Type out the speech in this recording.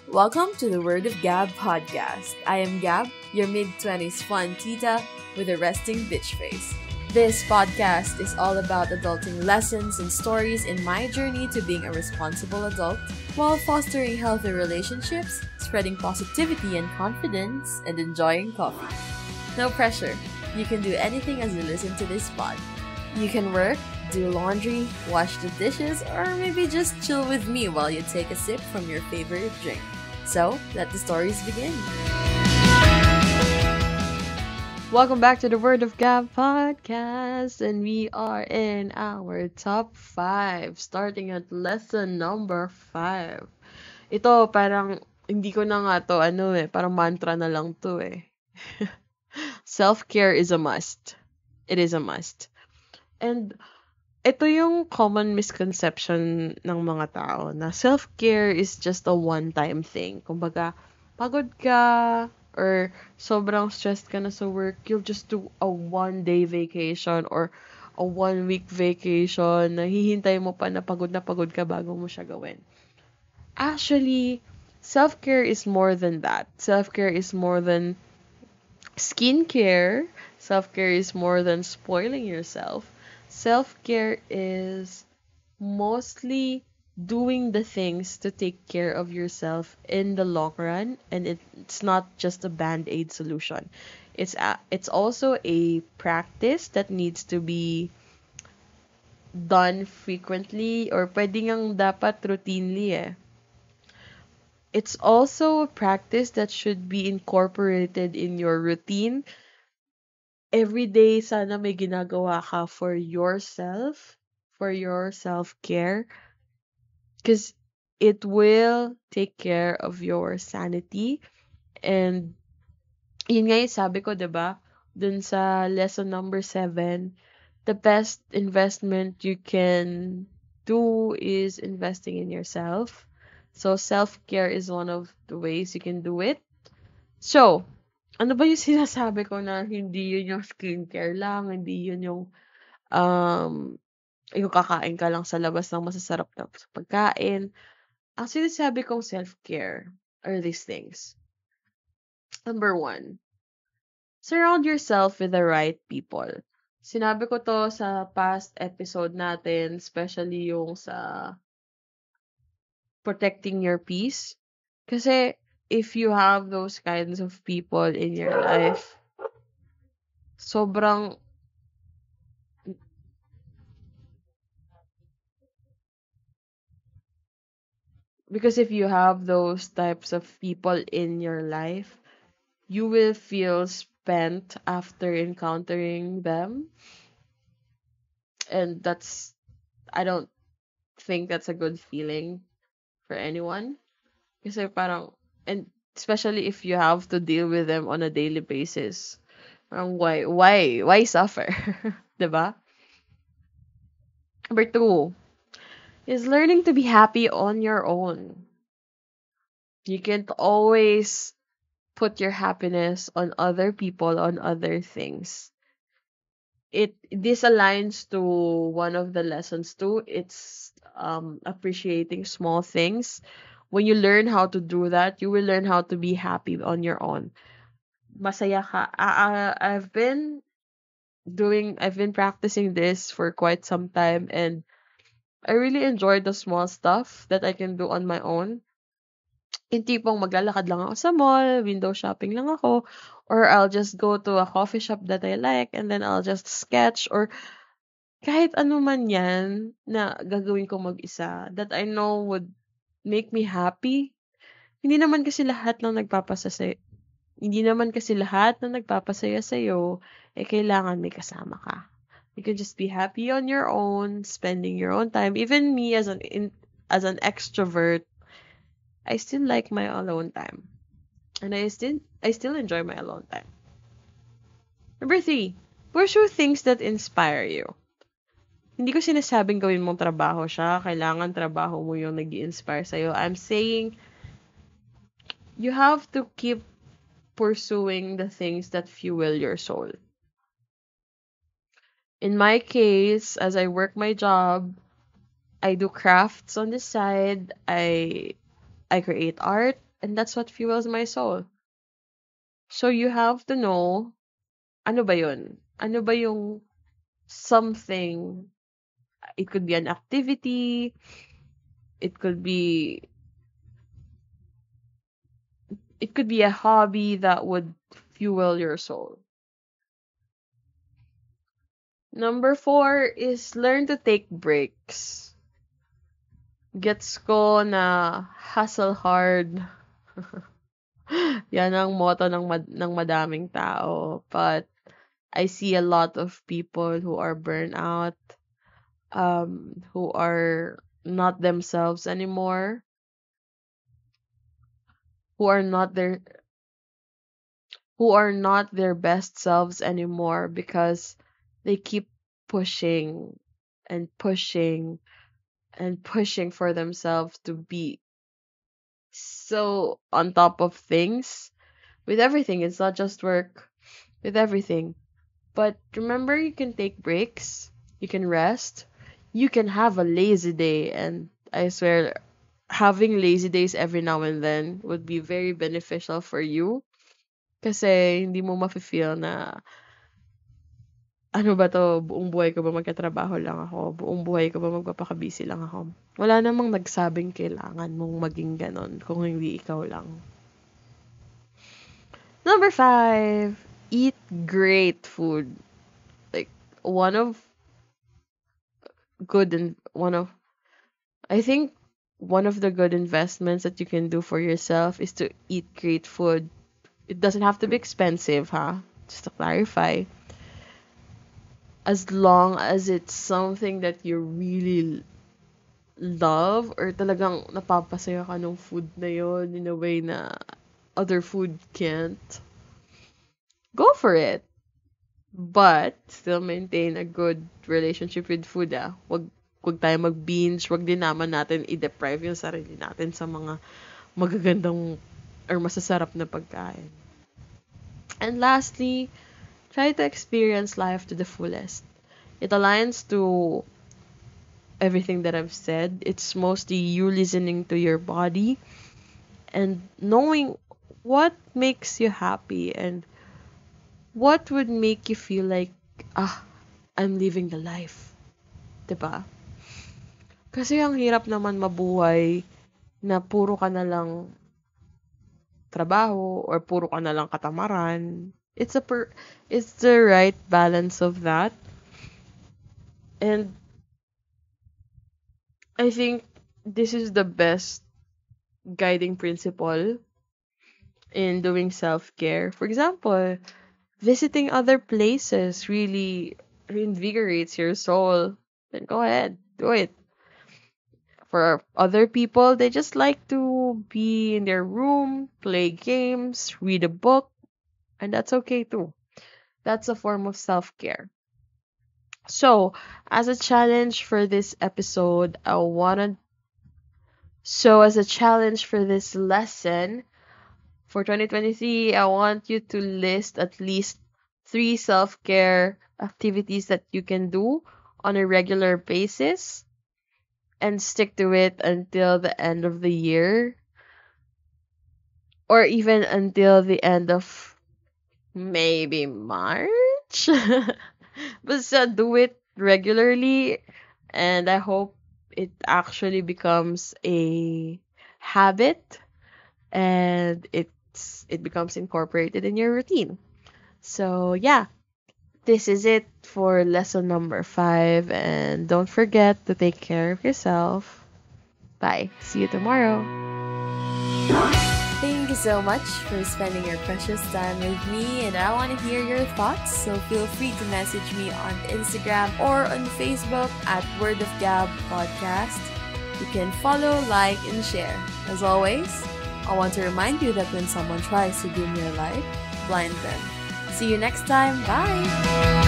Welcome to the Word of Gab podcast. I am Gab, your mid-20s fun tita with a resting bitch face. This podcast is all about adulting lessons and stories in my journey to being a responsible adult while fostering healthy relationships, spreading positivity and confidence, and enjoying coffee. No pressure. You can do anything as you listen to this pod. You can work, do laundry, wash the dishes, or maybe just chill with me while you take a sip from your favorite drink. So, let the stories begin. Welcome back to the Word of Gab podcast, and we are in our top 5, starting at lesson number 5. Ito, parang, hindi ko na nga to, parang mantra na lang to eh. Self-care is a must. It is a must. And ito yung common misconception ng mga tao na self-care is just a one-time thing. Kumbaga, pagod ka or sobrang stressed ka na sa work, you'll just do a one-day vacation or a one-week vacation na hihintay mo pa na pagod ka bago mo siya gawin. Actually, self-care is more than that. Self-care is more than skincare. Self-care is more than spoiling yourself. Self-care is mostly doing the things to take care of yourself in the long run, and it's not just a band-aid solution. It's also a practice that needs to be done frequently or pwede ngang dapat routinely eh. It's also a practice that should be incorporated in your routine. Every day, sana may ginagawa ka for yourself, for your self-care, because it will take care of your sanity. And yun nga yung sabi ko, diba? Dun sa lesson number 7, the best investment you can do is investing in yourself. So, self-care is one of the ways you can do it. So, ano ba yung sinasabi ko na hindi yun yung skincare lang, hindi yun yung kakain ka lang sa labas ng masasarap na pagkain. Ang sinasabi kong self-care are these things. Number 1, surround yourself with the right people. Sinabi ko to sa past episode natin, especially yung sa protecting your peace. Kasi if you have those kinds of people in your life, sobrang because if you have those types of people in your life, you will feel spent after encountering them. And I don't think that's a good feeling for anyone. Kasi parang, and especially if you have to deal with them on a daily basis. Parang why suffer? Diba? Number 2 is learning to be happy on your own. You can't always put your happiness on other people, on other things. This aligns to one of the lessons too. It's appreciating small things. When you learn how to do that, you will learn how to be happy on your own. Masaya ka. I've been practicing this for quite some time, and I really enjoy the small stuff that I can do on my own. Yung tipong maglalakad lang ako sa mall, window shopping lang ako, or I'll just go to a coffee shop that I like, and then I'll just sketch, or kahit ano man yan na gagawin ko mag-isa that I know would make me happy. Hindi naman kasi lahat ng nagpapasaya sa'yo, kailangan may kasama ka. You can just be happy on your own, spending your own time. Even me as an extrovert, I still like my alone time. And I still enjoy my alone time. Number 3, pursue things that inspire you. Hindi ko sinasabing gawin mong trabaho siya, kailangan trabaho mo yung nag-i-inspire sa'yo. I'm saying you have to keep pursuing the things that fuel your soul. In my case, as I work my job, I do crafts on the side. I create art. and that's what fuels my soul. So you have to know, ano ba yun? Ano ba yung something? It could be an activity, it could be a hobby that would fuel your soul. Number 4 is learn to take breaks. Gets ko na hustle hard. Yan ang motto ng madaming tao. But I see a lot of people who are burnt out, who are not themselves anymore, who are not their best selves anymore because they keep pushing and pushing and pushing for themselves to be so on top of things with everything. It's not just work, with everything. But remember, you can take breaks, you can rest, you can have a lazy day, and I swear, having lazy days every now and then would be very beneficial for you. Kasi hindi mo mafe-feel na, ano ba 'to, buong buhay ko ba magtatrabaho lang ako, buong buhay ko ba magpapaka-busy lang ako. Wala namang nagsabing kailangan mong maging gano'n kung hindi ikaw lang. Number 5, eat great food. Like, I think one of the good investments that you can do for yourself is to eat great food. It doesn't have to be expensive, huh? Just to clarify. As long as it's something that you really love or talagang napapasaya ka ng food na yon in a way na other food can't, go for it. But still maintain a good relationship with food, ah. Wag tayo mag-binge, wag din naman natin i-deprive yung sarili natin sa mga magagandang or masasarap na pagkain. And lastly, try to experience life to the fullest. It aligns to everything that I've said. It's mostly you listening to your body and knowing what makes you happy and what would make you feel like, I'm living the life. 'Di ba? Kasi ang hirap naman mabuhay na puro ka na lang trabaho or puro ka na lang katamaran. It's the right balance of that. And I think this is the best guiding principle in doing self-care. For example, visiting other places really reinvigorates your soul. Then go ahead, do it. For other people, they just like to be in their room, play games, read a book, and that's okay too. That's a form of self-care. So, as a challenge for this episode, as a challenge for this lesson for 2023, I want you to list at least 3 self-care activities that you can do on a regular basis and stick to it until the end of the year or even until the end of maybe March. But do it regularly, and I hope it actually becomes a habit and it becomes incorporated in your routine. So yeah, this is it for lesson number 5, and don't forget to take care of yourself. Bye. See you tomorrow. Thank you so much for spending your precious time with me, and I want to hear your thoughts, so feel free to message me on Instagram or on Facebook at Word of Gab Podcast. You can follow, like, and share. As always, I want to remind you that when someone tries to dim your light, blind them. See you next time. Bye!